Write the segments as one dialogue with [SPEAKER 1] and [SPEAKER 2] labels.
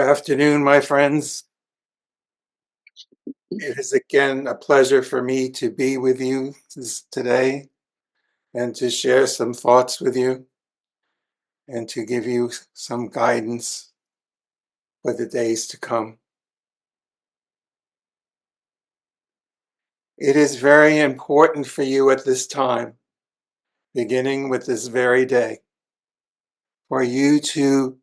[SPEAKER 1] afternoon, my friends. It is again a pleasure for me to be with you today and to share some thoughts with you and to give you some guidance for the days to come. It is very important for you at this time, beginning with this very day, for you to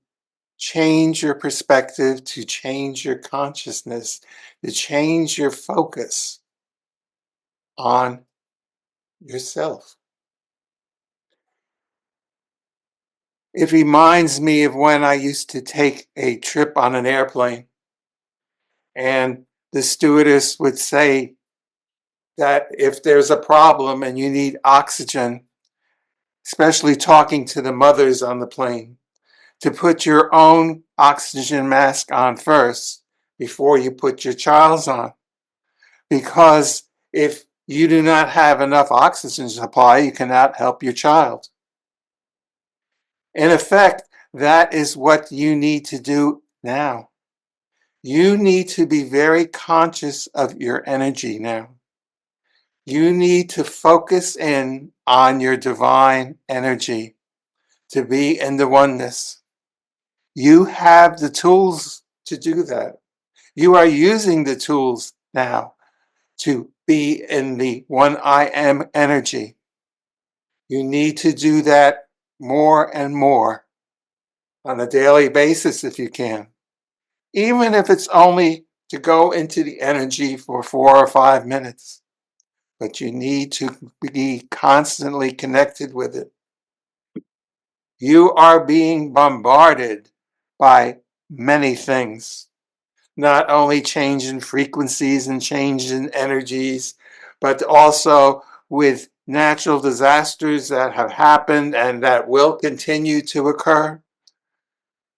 [SPEAKER 1] change your perspective, to change your consciousness, to change your focus on yourself. It reminds me of when I used to take a trip on an airplane, and the stewardess would say that if there's a problem and you need oxygen, especially talking to the mothers on the plane, to put your own oxygen mask on first before you put your child's on. Because if you do not have enough oxygen supply, you cannot help your child. In effect, that is what you need to do now. You need to be very conscious of your energy now. You need to focus in on your divine energy to be in the oneness. You have the tools to do that. You are using the tools now to be in the one I am energy. You need to do that more and more on a daily basis if you can. Even if it's only to go into the energy for 4 or 5 minutes. But you need to be constantly connected with it. You are being bombarded by many things, not only change in frequencies and change in energies, but also with natural disasters that have happened and that will continue to occur,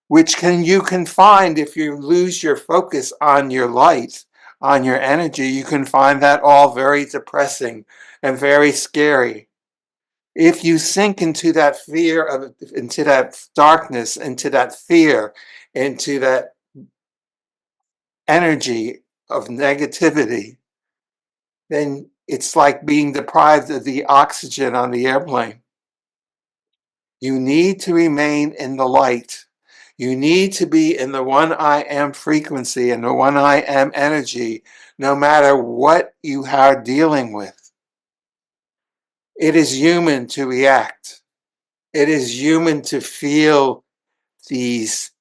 [SPEAKER 1] which you can find if you lose your focus on your light, on your energy. You can find that all very depressing and very scary. If you sink into that fear into that darkness, into that fear, into that energy of negativity, then it's like being deprived of the oxygen on the airplane. You need to remain in the light. You need to be in the one I am frequency and the one I am energy, no matter what you are dealing with. It is human to react. It is human to feel these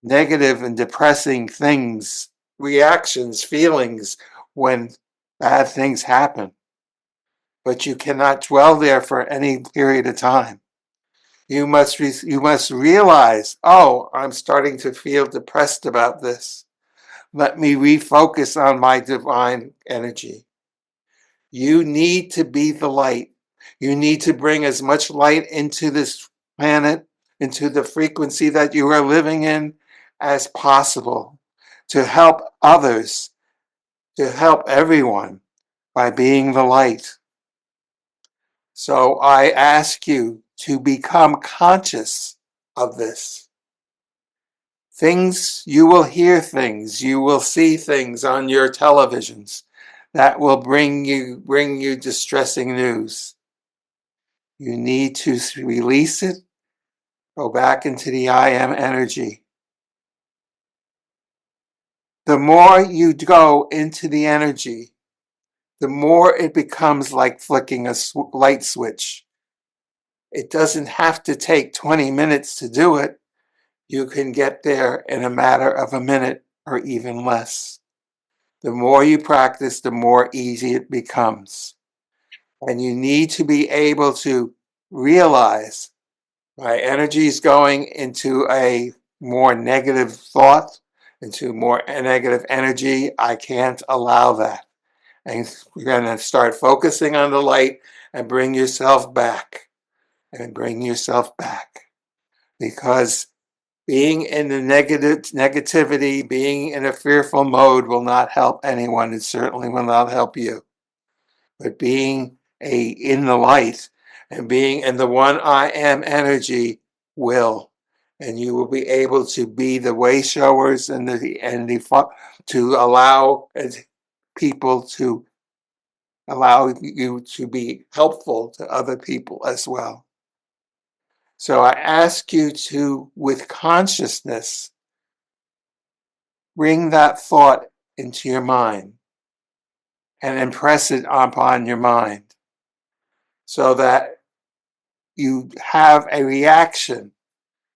[SPEAKER 1] negative and depressing things, reactions, feelings when bad things happen. But you cannot dwell there for any period of time. You must realize, oh, I'm starting to feel depressed about this. Let me refocus on my divine energy. You need to be the light. You need to bring as much light into this planet, into the frequency that you are living in as possible to help others, to help everyone by being the light. So I ask you to become conscious of this. You will hear things, you will see things on your televisions that will bring you distressing news. You need to release it, go back into the I am energy. The more you go into the energy, the more it becomes like flicking a light switch. It doesn't have to take 20 minutes to do it. You can get there in a matter of a minute or even less. The more you practice, the more easy it becomes. And you need to be able to realize my energy is going into a more negative thought, into more negative energy. I can't allow that. And you're going to start focusing on the light and bring yourself back. And bring yourself back. Because being in the negativity, being in a fearful mode will not help anyone. It certainly will not help you. But being in the light and being in the one I am energy will. and you will be able to be the way showers and to allow people to allow you to be helpful to other people as well. So I ask you to, with consciousness, bring that thought into your mind and impress it upon your mind so that you have a reaction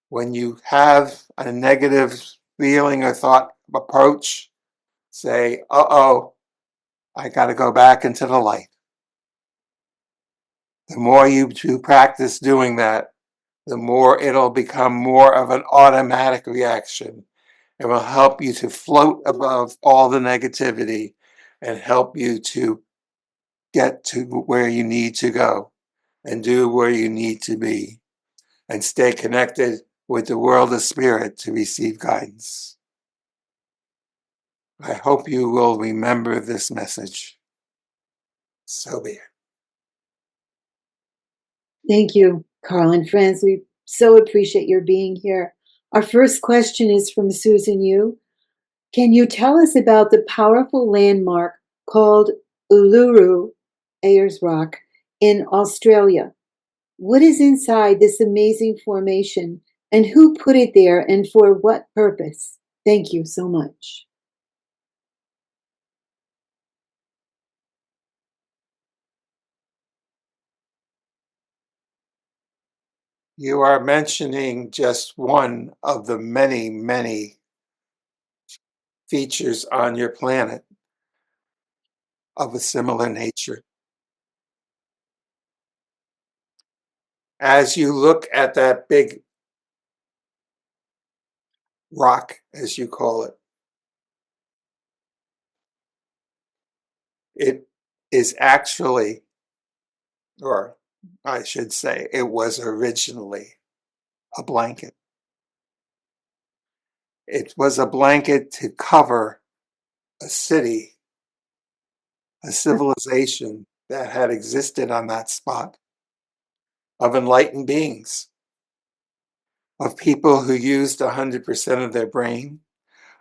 [SPEAKER 1] when you have a negative feeling or thought approach. Say, uh-oh, I got to go back into the light. The more you practice doing that, the more it'll become more of an automatic reaction. It will help you to float above all the negativity and help you to get to where you need to go and do where you need to be and stay connected with the world of spirit to receive guidance. I hope you will remember this message. So be it.
[SPEAKER 2] Thank you, Carl and friends. We so appreciate your being here. Our first question is from Susan Yu. Can you tell us about the powerful landmark called Uluru, Ayers Rock, in Australia? What is inside this amazing formation, and who put it there, and for what purpose? Thank you so much.
[SPEAKER 1] You are mentioning just one of the many, many features on your planet of a similar nature. As you look at that big rock, as you call it, it is actually, or I should say, it was originally a blanket. It was a blanket to cover a city, a civilization that had existed on that spot of enlightened beings, of people who used 100% of their brain,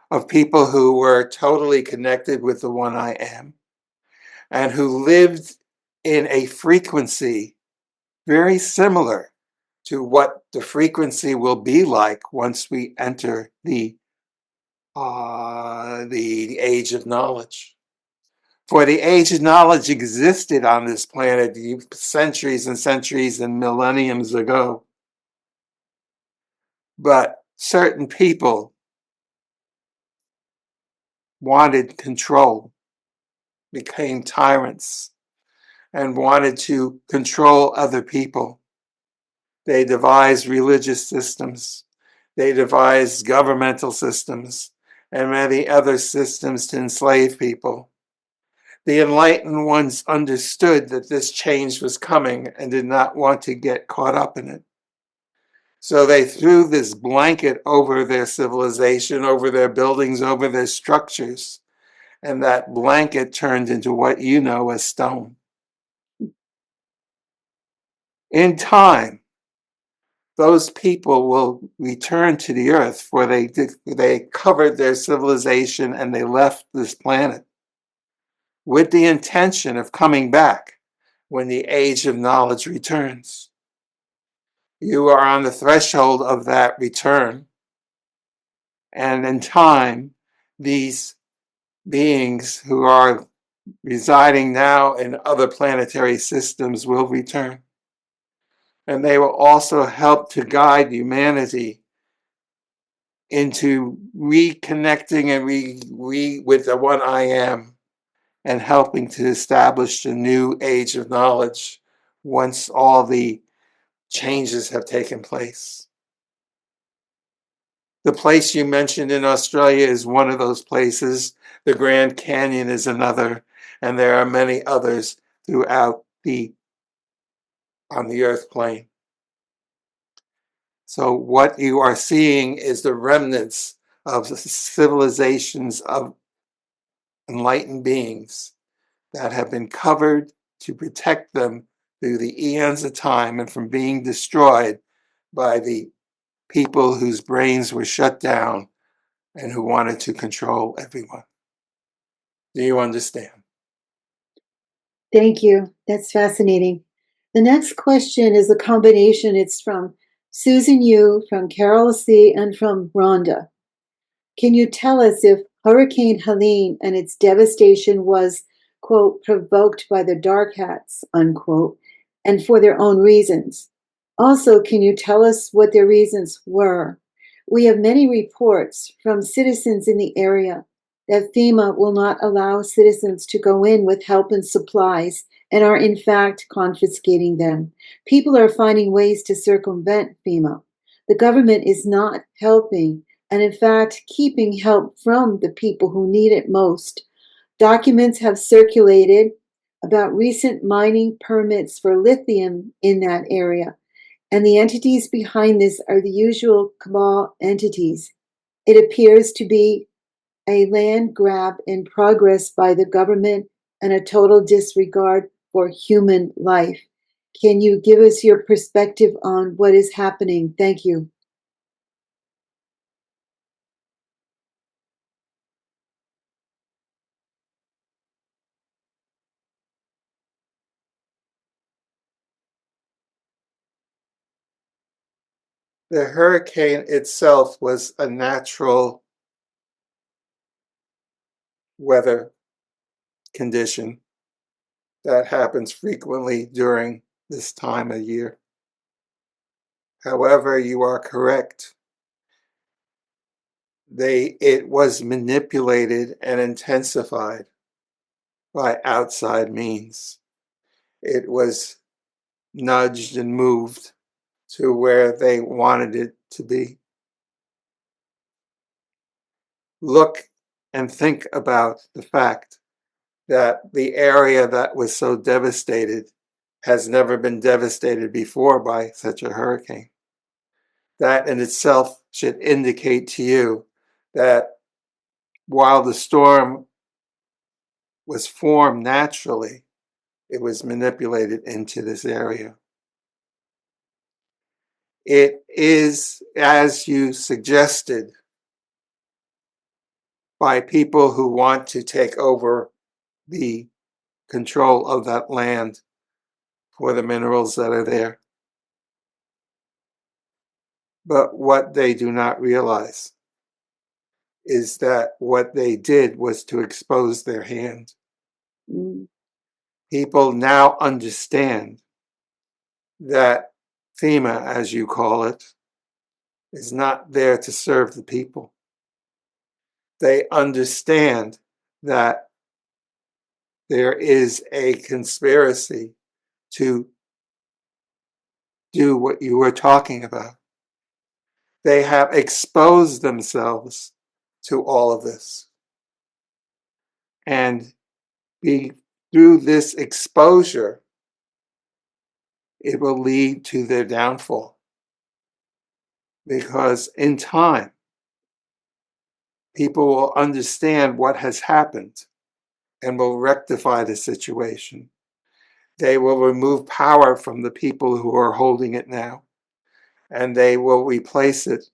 [SPEAKER 1] of people who were totally connected with the one I am, and who lived in a frequency very similar to what the frequency will be like once we enter the age of knowledge. For the age of knowledge existed on this planet centuries and centuries and millenniums ago. But certain people wanted control, became tyrants, and wanted to control other people. They devised religious systems. They devised governmental systems and many other systems to enslave people. The enlightened ones understood that this change was coming and did not want to get caught up in it. So they threw this blanket over their civilization, over their buildings, over their structures, and that blanket turned into what you know as stone. In time, those people will return to the earth, for they covered their civilization and they left this planet with the intention of coming back when the age of knowledge returns. You are on the threshold of that return, and in time, these beings who are residing now in other planetary systems will return. And they will also help to guide humanity into reconnecting and with the one I am and helping to establish a new age of knowledge once all the changes have taken place. The place you mentioned in Australia is one of those places. The Grand Canyon is another, and there are many others throughout on the earth plane. So what you are seeing is the remnants of civilizations of enlightened beings that have been covered to protect them through the eons of time and from being destroyed by the people whose brains were shut down and who wanted to control everyone. Do you understand?
[SPEAKER 2] Thank you. That's fascinating. The next question is a combination. It's from Susan Yu, from Carol C., and from Rhonda. Can you tell us if Hurricane Helene and its devastation was, quote, provoked by the dark hats, unquote, and for their own reasons? Also, can you tell us what their reasons were? We have many reports from citizens in the area that FEMA will not allow citizens to go in with help and supplies and are in fact confiscating them. People are finding ways to circumvent FEMA. The government is not helping and in fact keeping help from the people who need it most. Documents have circulated about recent mining permits for lithium in that area, and the entities behind this are the usual cabal entities. It appears to be a land grab in progress by the government and a total disregard for human life. Can you give us your perspective on what is happening? Thank you.
[SPEAKER 1] The hurricane itself was a natural weather condition that happens frequently during this time of year. However, you are correct. It was manipulated and intensified by outside means. It was nudged and moved to where they wanted it to be. Look and think about the fact that the area that was so devastated has never been devastated before by such a hurricane. That in itself should indicate to you that while the storm was formed naturally, it was manipulated into this area. It is, as you suggested, by people who want to take over the control of that land for the minerals that are there. But what they do not realize is that what they did was to expose their hand.
[SPEAKER 2] Mm.
[SPEAKER 1] People now understand that FEMA, as you call it, is not there to serve the people. They understand that there is a conspiracy to do what you were talking about. They have exposed themselves to all of this. And through this exposure, it will lead to their downfall. Because in time, people will understand what has happened and will rectify the situation. They will remove power from the people who are holding it now, and they will replace it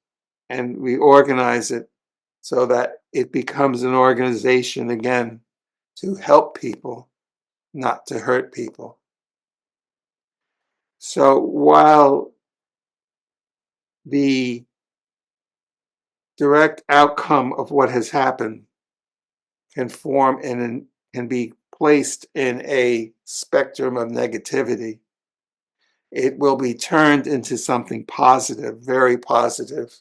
[SPEAKER 1] and reorganize it so that it becomes an organization again to help people, not to hurt people. So while the direct outcome of what has happened can form and can be placed in a spectrum of negativity, it will be turned into something positive, very positive,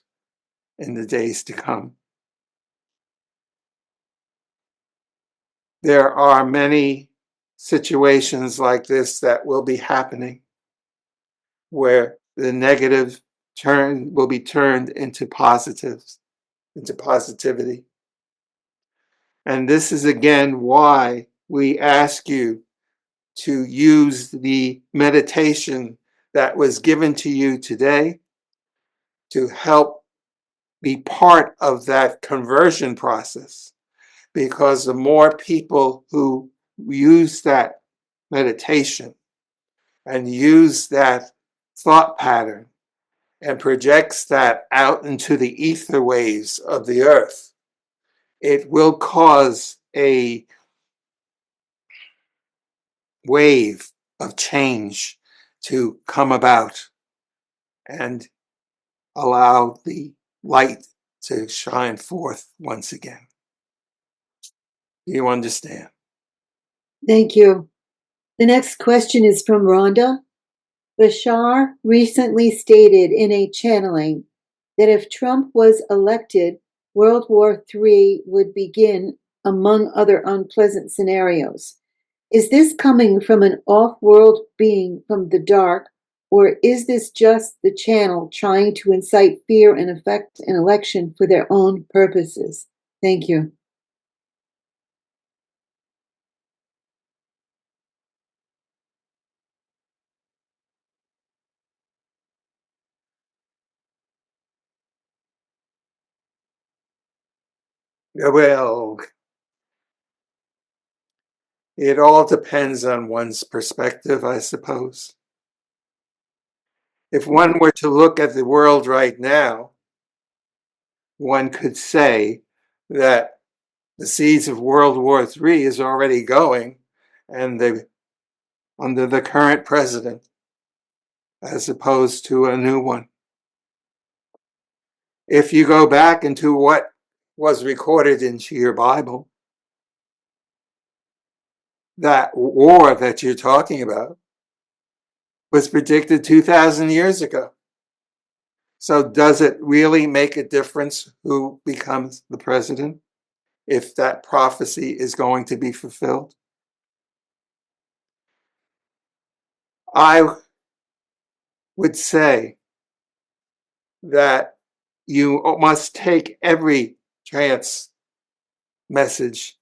[SPEAKER 1] in the days to come. There are many situations like this that will be happening where the negative will be turned into positives, into positivity. And this is again why we ask you to use the meditation that was given to you today to help be part of that conversion process. Because the more people who use that meditation and use that thought pattern and projects that out into the ether waves of the earth, it will cause a wave of change to come about and allow the light to shine forth once again. Do you understand?
[SPEAKER 2] Thank you. The next question is from Rhonda. Bashar recently stated in a channeling that if Trump was elected, World War III would begin, among other unpleasant scenarios. Is this coming from an off-world being from the dark, or is this just the channel trying to incite fear and affect an election for their own purposes? Thank you.
[SPEAKER 1] Well, it all depends on one's perspective, I suppose. If one were to look at the world right now, one could say that the seeds of World War III is already going, and under the current president, as opposed to a new one. If you go back into what was recorded into your Bible, that war that you're talking about was predicted 2,000 years ago. So does it really make a difference who becomes the president if that prophecy is going to be fulfilled? I would say that you must take every trance message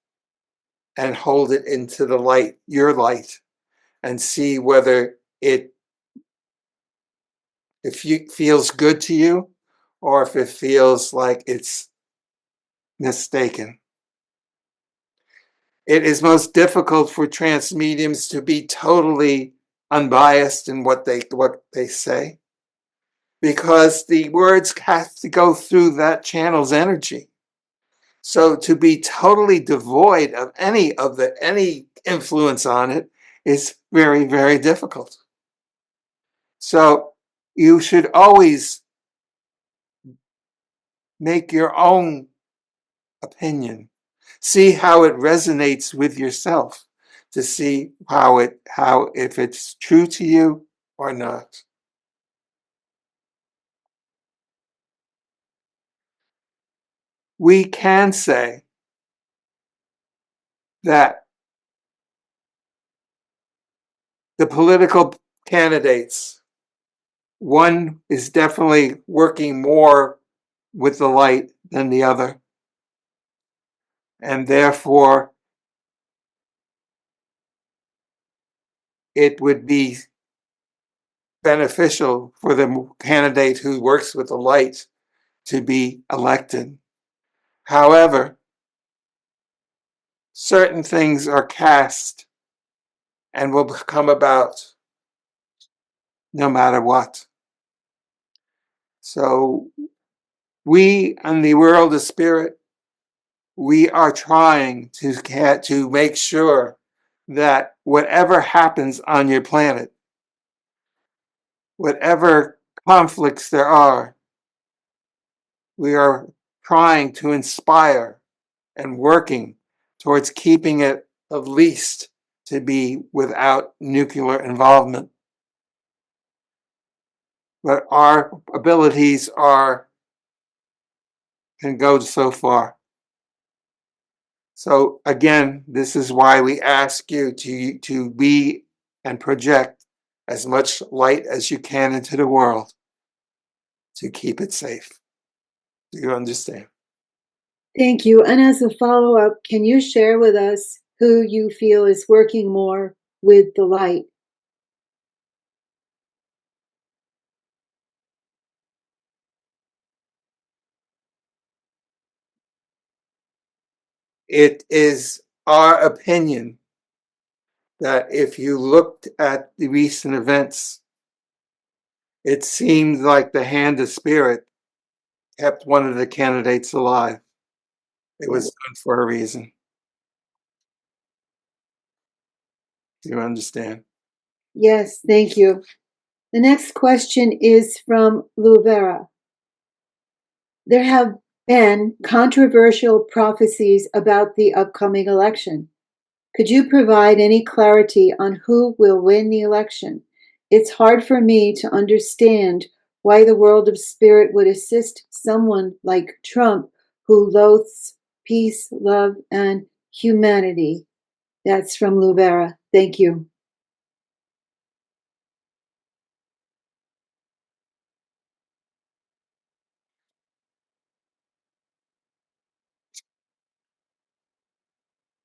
[SPEAKER 1] and hold it into the light, your light, and see whether it feels good to you or if it feels like it's mistaken. It is most difficult for trance mediums to be totally unbiased in what they say, because the words have to go through that channel's energy. So to be totally devoid of any influence on it is very, very difficult. So you should always make your own opinion. See how it resonates with yourself to see if it's true to you or not. We can say that the political candidates, one is definitely working more with the light than the other. And therefore, it would be beneficial for the candidate who works with the light to be elected. However, certain things are cast and will come about no matter what. So we in the world of spirit, we are trying to make sure that whatever happens on your planet, whatever conflicts there are, we are trying to inspire and working towards keeping it at least to be without nuclear involvement. But our abilities can go so far. So again, this is why we ask you to be and project as much light as you can into the world to keep it safe. Do you understand?
[SPEAKER 2] Thank you. And as a follow-up, can you share with us who you feel is working more with the light?
[SPEAKER 1] It is our opinion that if you looked at the recent events It seemed like the hand of spirit kept one of the candidates alive. It was done for a reason. Do you understand?
[SPEAKER 2] Yes, thank you. The next question is from Luvera. There have been controversial prophecies about the upcoming election. Could you provide any clarity on who will win the election? It's hard for me to understand why the world of spirit would assist someone like Trump who loathes peace, love, and humanity. That's from Luvera. Thank you.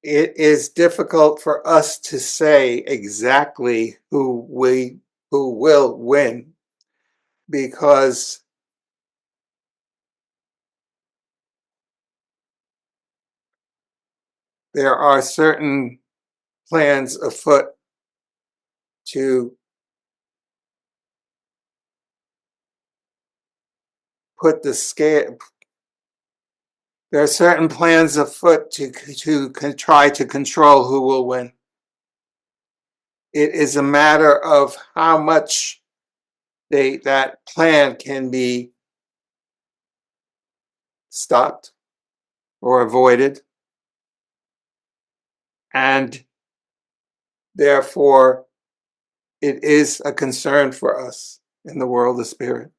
[SPEAKER 1] It is difficult for us to say exactly who will win because there are certain plans afoot to put the scale. There are certain plans afoot to try to control who will win. It is a matter of how much that plan can be stopped or avoided, and therefore it is a concern for us in the world of spirit.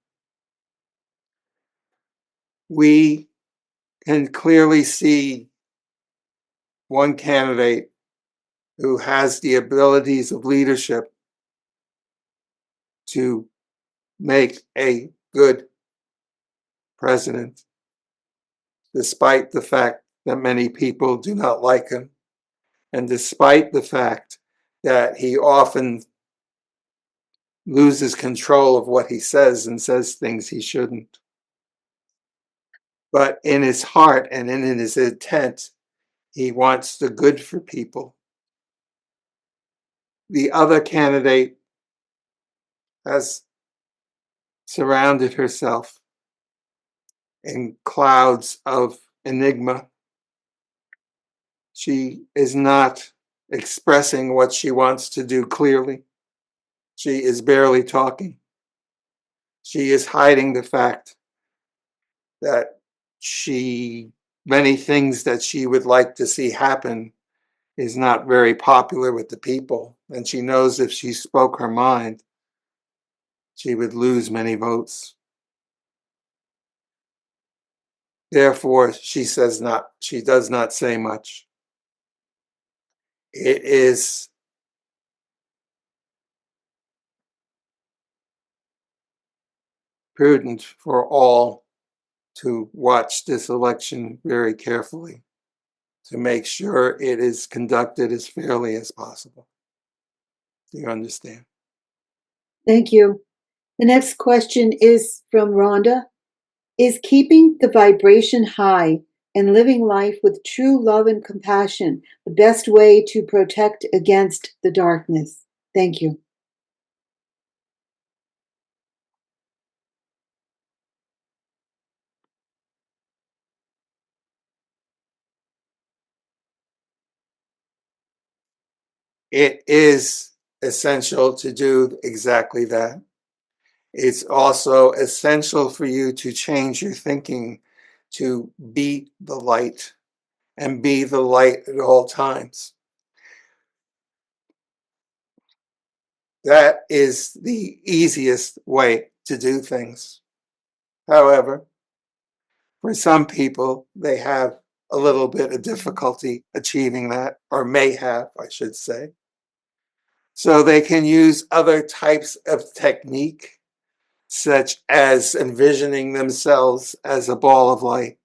[SPEAKER 1] We can clearly see one candidate who has the abilities of leadership to make a good president, despite the fact that many people do not like him, and despite the fact that he often loses control of what he says and says things he shouldn't. But in his heart and in his intent, he wants the good for people. The other candidate has surrounded herself in clouds of enigma. She is not expressing what she wants to do clearly. She is barely talking. She is hiding the fact that many things that she would like to see happen is not very popular with the people. And she knows if she spoke her mind, she would lose many votes. Therefore, she does not say much. It is prudent for all to watch this election very carefully to make sure it is conducted as fairly as possible. Do you understand?
[SPEAKER 2] Thank you. The next question is from Rhonda. Is keeping the vibration high and living life with true love and compassion the best way to protect against the darkness? Thank you.
[SPEAKER 1] It is essential to do exactly that. It's also essential for you to change your thinking to be the light and be the light at all times. That is the easiest way to do things. However, for some people, they have a little bit of difficulty achieving that, or may have, I should say. So they can use other types of technique, such as envisioning themselves as a ball of light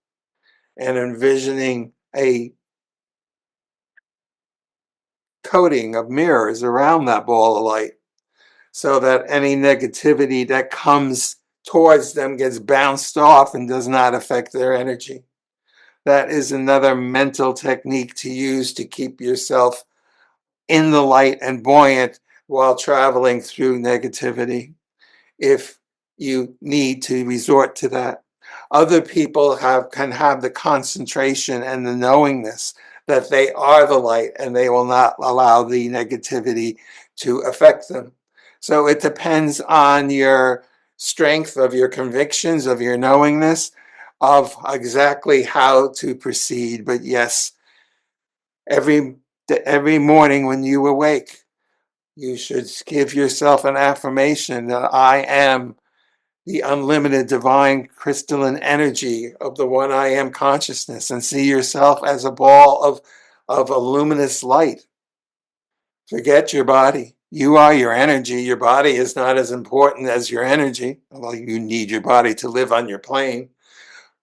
[SPEAKER 1] and envisioning a coating of mirrors around that ball of light so that any negativity that comes towards them gets bounced off and does not affect their energy. That is another mental technique to use to keep yourself in the light and buoyant while traveling through negativity. If you need to resort to that. Other people can have the concentration and the knowingness that they are the light and they will not allow the negativity to affect them. So it depends on your strength of your convictions, of your knowingness, of exactly how to proceed. But yes, every morning when you awake, you should give yourself an affirmation that I am the unlimited divine crystalline energy of the one I am consciousness, and see yourself as a ball of a luminous light. Forget your body. You are your energy. Your body is not as important as your energy, although you need your body to live on your plane.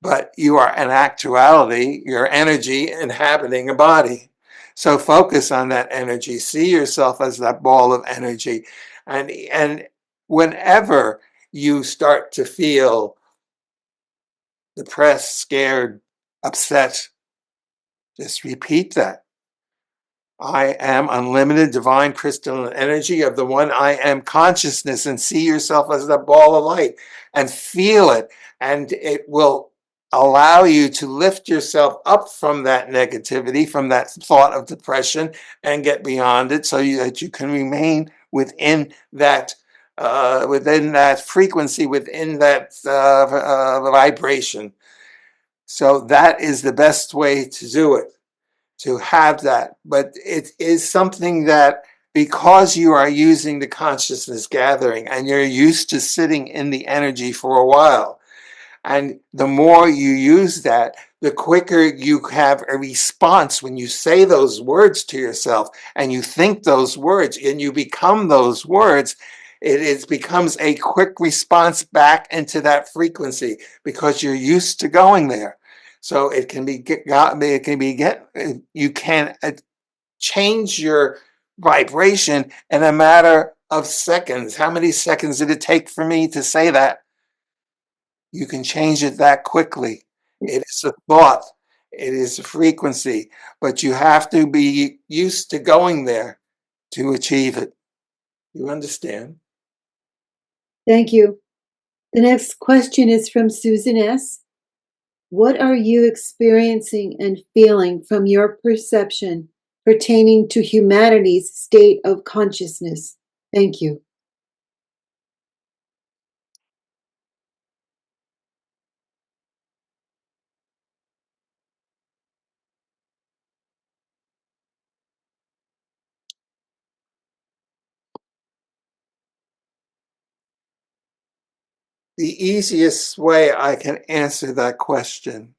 [SPEAKER 1] But you are, in actuality, your energy inhabiting a body. So focus on that energy. See yourself as that ball of energy. And whenever you start to feel depressed, scared, upset, just repeat that. I am unlimited divine crystalline energy of the one I am consciousness, and see yourself as that ball of light and feel it. And it will allow you to lift yourself up from that negativity, from that thought of depression, and get beyond it so that you can remain within that frequency, within that vibration. So that is the best way to do it, to have that. But it is something that, because you are using the consciousness gathering and you're used to sitting in the energy for a while, and the more you use that, the quicker you have a response when you say those words to yourself and you think those words and you become those words. Becomes a quick response back into that frequency because you're used to going there. So you can change your vibration in a matter of seconds. How many seconds did it take for me to say that? You can change it that quickly. It is a thought, it is a frequency, but you have to be used to going there to achieve it. You understand?
[SPEAKER 2] Thank you. The next question is from Susan S. What are you experiencing and feeling from your perception pertaining to humanity's state of consciousness? Thank you.
[SPEAKER 1] The easiest way I can answer that question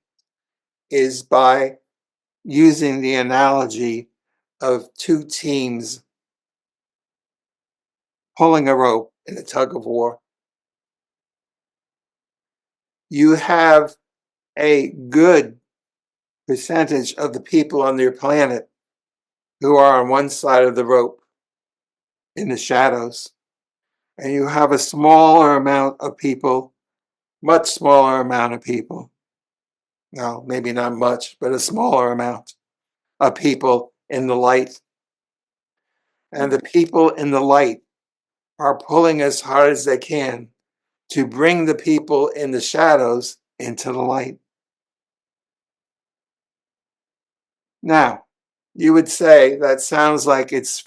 [SPEAKER 1] is by using the analogy of two teams pulling a rope in a tug of war. You have a good percentage of the people on your planet who are on one side of the rope in the shadows, and you have a smaller amount of people, much smaller amount of people, no, maybe not much, but a smaller amount of people in the light. And the people in the light are pulling as hard as they can to bring the people in the shadows into the light. Now, you would say that sounds like it's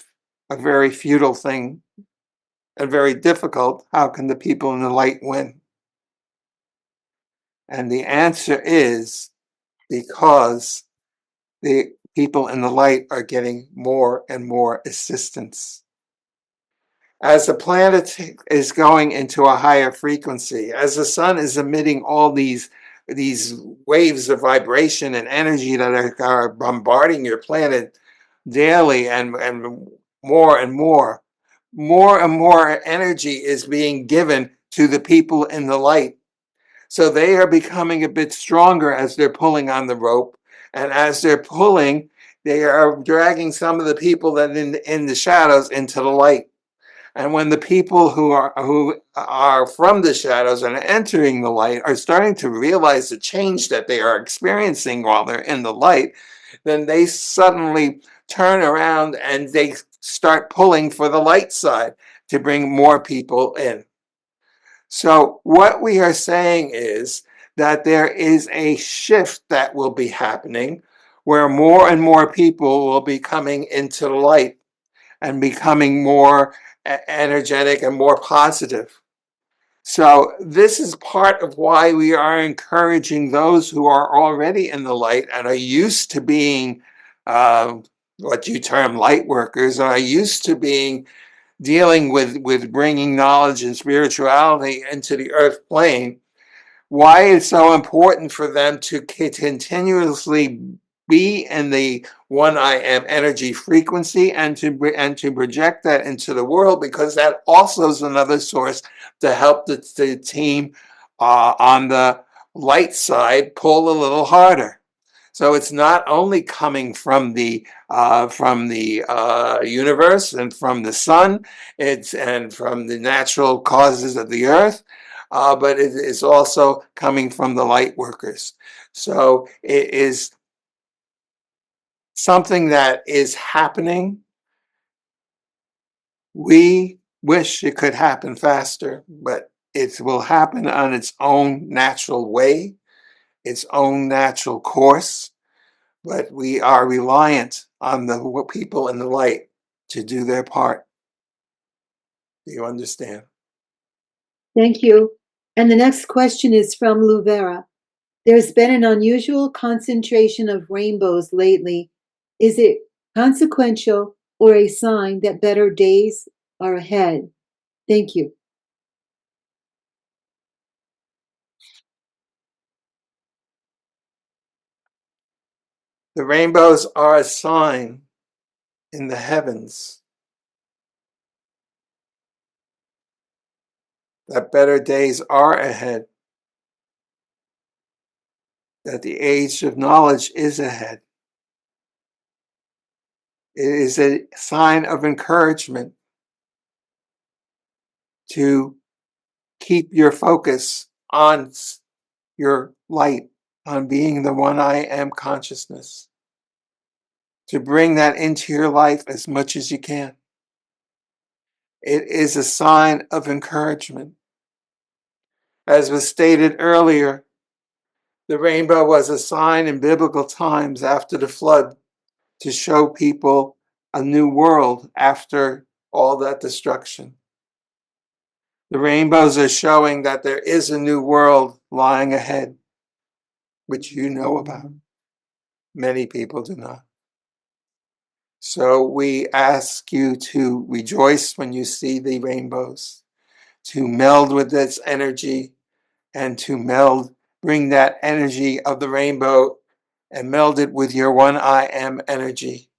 [SPEAKER 1] a very futile thing and very difficult. How can the people in the light win? And the answer is because the people in the light are getting more and more assistance. As the planet is going into a higher frequency, as the sun is emitting all these waves of vibration and energy that are bombarding your planet daily, and more and more, more and more energy is being given to the people in the light. So they are becoming a bit stronger as they're pulling on the rope. And as they're pulling, they are dragging some of the people that in the shadows into the light. And when the people who are from the shadows and entering the light are starting to realize the change that they are experiencing while they're in the light, then they suddenly turn around and they start pulling for the light side to bring more people in. So what we are saying is that there is a shift that will be happening where more and more people will be coming into the light and becoming more energetic and more positive. So this is part of why we are encouraging those who are already in the light and are used to being uh, what you term light workers, are used to being dealing with bringing knowledge and spirituality into the earth plane, why it's so important for them to continuously be in the one I am energy frequency and to project that into the world, because that also is another source to help the team on the light side pull a little harder. So it's not only coming from the universe and from the sun, it's and from the natural causes of the earth, but it is also coming from the light workers. So it is something that is happening. We wish it could happen faster, but it will happen on its own natural way, its own natural course. But we are reliant on the people in the light to do their part. Do you understand?
[SPEAKER 2] Thank you. And the next question is from Luvera. There's been an unusual concentration of rainbows lately. Is it consequential or a sign that better days are ahead? Thank you.
[SPEAKER 1] The rainbows are a sign in the heavens that better days are ahead, that the age of knowledge is ahead. It is a sign of encouragement to keep your focus on your light, on being the one I am consciousness, to bring that into your life as much as you can. It is a sign of encouragement. As was stated earlier, the rainbow was a sign in biblical times after the flood to show people a new world after all that destruction. The rainbows are showing that there is a new world lying ahead, which you know about. Many people do not. So we ask you to rejoice when you see the rainbows, to meld with this energy and to bring that energy of the rainbow and meld it with your one I am energy.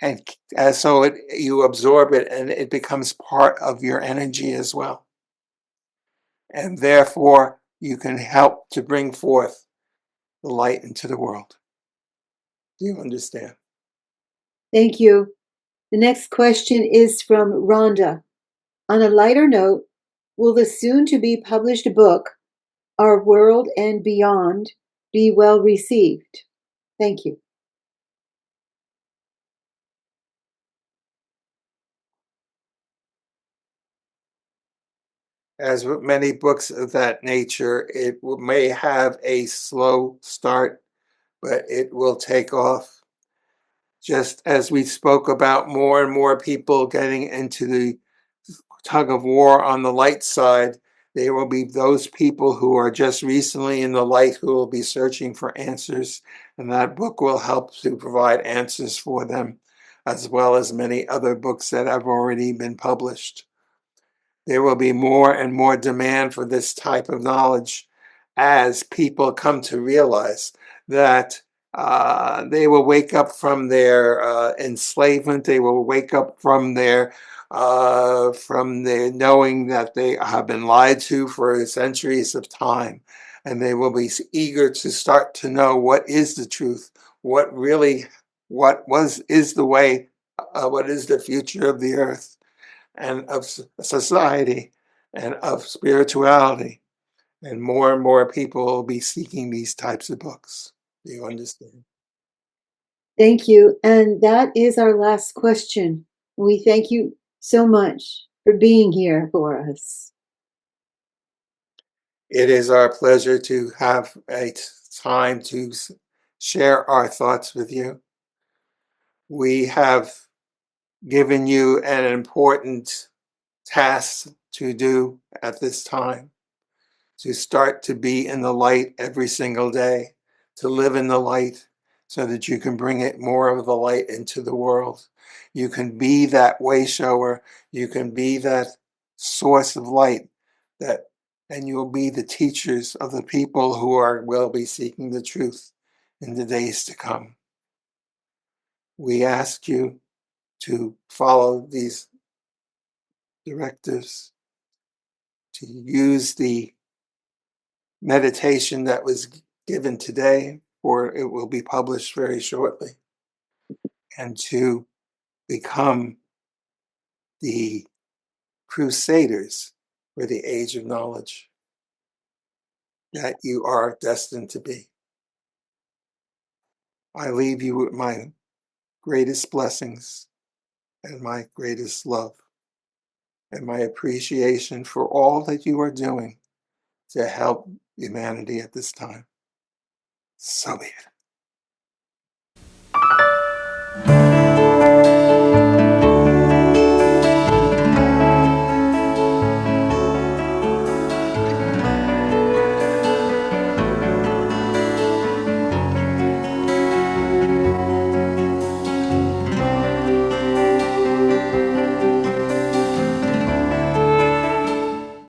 [SPEAKER 1] And so you absorb it and it becomes part of your energy as well. And therefore, you can help to bring forth the light into the world. Do you understand?
[SPEAKER 2] Thank you. The next question is from Rhonda. On a lighter note, will the soon to be published book, Our World and Beyond, be well received? Thank you.
[SPEAKER 1] As with many books of that nature, it may have a slow start, but it will take off. Just as we spoke about more and more people getting into the tug of war on the light side, there will be those people who are just recently in the light who will be searching for answers, and that book will help to provide answers for them, as well as many other books that have already been published. There will be more and more demand for this type of knowledge as people come to realize that they will wake up from their enslavement. They will wake up from their knowing that they have been lied to for centuries of time, and they will be eager to start to know what is the truth, what was is the way, what is the future of the earth and of society and of spirituality. And more people will be seeking these types of books. Do you understand?
[SPEAKER 2] Thank you. And that is our last question. We thank you so much for being here for us.
[SPEAKER 1] It is our pleasure to have a time to share our thoughts with you. We have given you an important task to do at this time, to start to be in the light every single day, to live in the light so that you can bring it more of the light into the world. You can be that way shower. You can be that source of light that, and you'll be the teachers of the people who will be seeking the truth in the days to come. We ask you to follow these directives, to use the meditation that was given today, or it will be published very shortly, and to become the crusaders for the age of knowledge that you are destined to be. I leave you with my greatest blessings and my greatest love and my appreciation for all that you are doing to help humanity at this time. So be it.